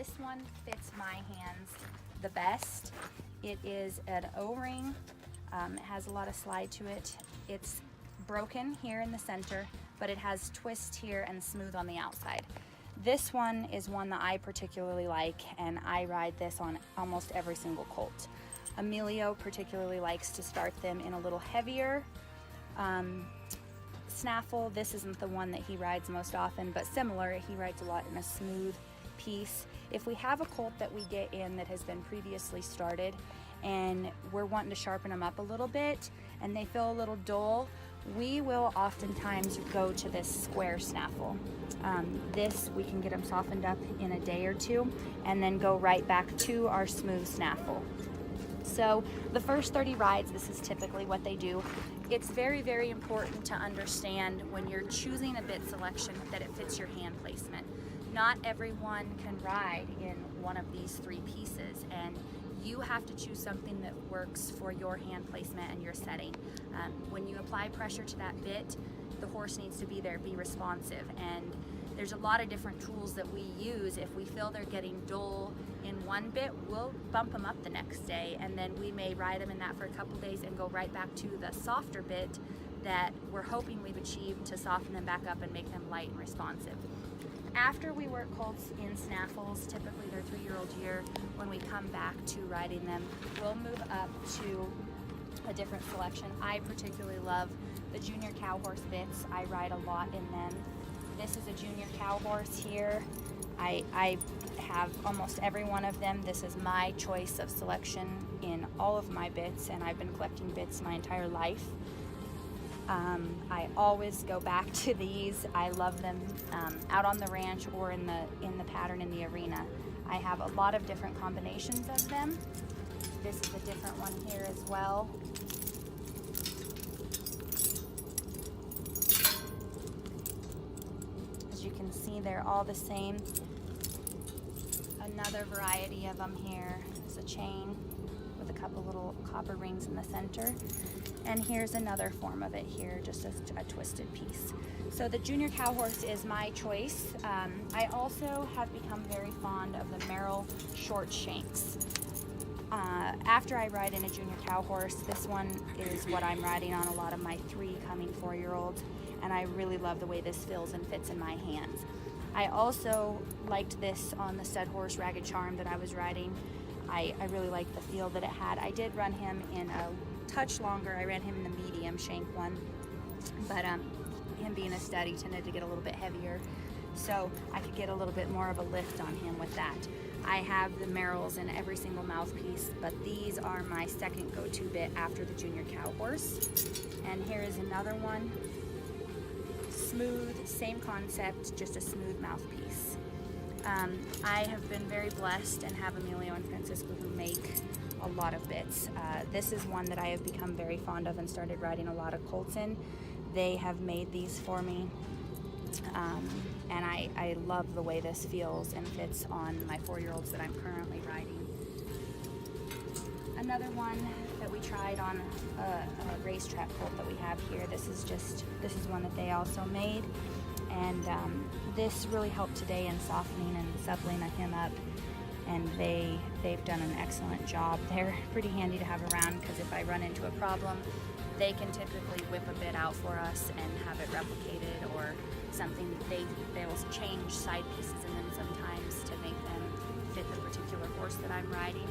This one fits my hands the best. It is an O-ring. It has a lot of slide to it. It's broken here in the center, but it has twist here and smooth on the outside. This one is one that I particularly like, and I ride this on almost every single colt. Emilio particularly likes to start them in a little heavier snaffle. This isn't the one that he rides most often, but similar. He rides a lot in a smooth piece. If we have a colt that we get in that has been previously started and we're wanting to sharpen them up a little bit and they feel a little dull, we will oftentimes go to this square snaffle. This we can get them softened up in a day or two and then go right back to our smooth snaffle. So the first 30 rides, this is typically what they do. It's very, very important to understand when you're choosing a bit selection that it fits your hand placement. Not everyone can ride in one of these three pieces, and you have to choose something that works for your hand placement and your setting. When you apply pressure to that bit, the horse needs to be there, be responsive, and there's a lot of different tools that we use. If we feel they're getting dull in one bit, we'll bump them up the next day, and then we may ride them in that for a couple days and go right back to the softer bit that we're hoping we've achieved to soften them back up and make them light and responsive. After we work colts in snaffles, typically their 3-year-old year, when we come back to riding them, we'll move up to a different selection. I particularly love the junior cow horse bits. I ride a lot in them. This is a junior cow horse here. I have almost every one of them. This is my choice of selection in all of my bits, and I've been collecting bits my entire life. I always go back to these. I love them out on the ranch or in the pattern in the arena. I have a lot of different combinations of them. This is a different one here as well. As you can see, they're all the same. Another variety of them here is a chain with a couple little copper rings in the center. And here's another form of it here, just a twisted piece. So the junior cow horse is my choice. I also have become very fond of the Merrill short shanks. After I ride in a junior cow horse, this one is what I'm riding on a lot of my 3 coming 4-year-olds, and I really love the way this feels and fits in my hands. I also liked this on the stud horse Ragged Charm that I was riding. I really liked the feel that it had. I did run him in a touch longer. I ran him in the medium shank one, but him being a stud, he tended to get a little bit heavier, so I could get a little bit more of a lift on him with that. I have the Merrills in every single mouthpiece, but these are my second go-to bit after the junior cow horse. And here is another one. Smooth, same concept, just a smooth mouthpiece. I have been very blessed and have Emilio and Francisco who make a lot of bits. This is one that I have become very fond of and started riding a lot of colts in. They have made these for me, and I love the way this feels and fits on my 4-year-olds that I'm currently riding. Another one that we tried on a racetrack colt that we have here. This is one that they also made, and this really helped today in softening and suppling him up. And they've done an excellent job. They're pretty handy to have around because if I run into a problem, they can typically whip a bit out for us and have it replicated or something. They will change side pieces in them sometimes to make them fit the particular horse that I'm riding.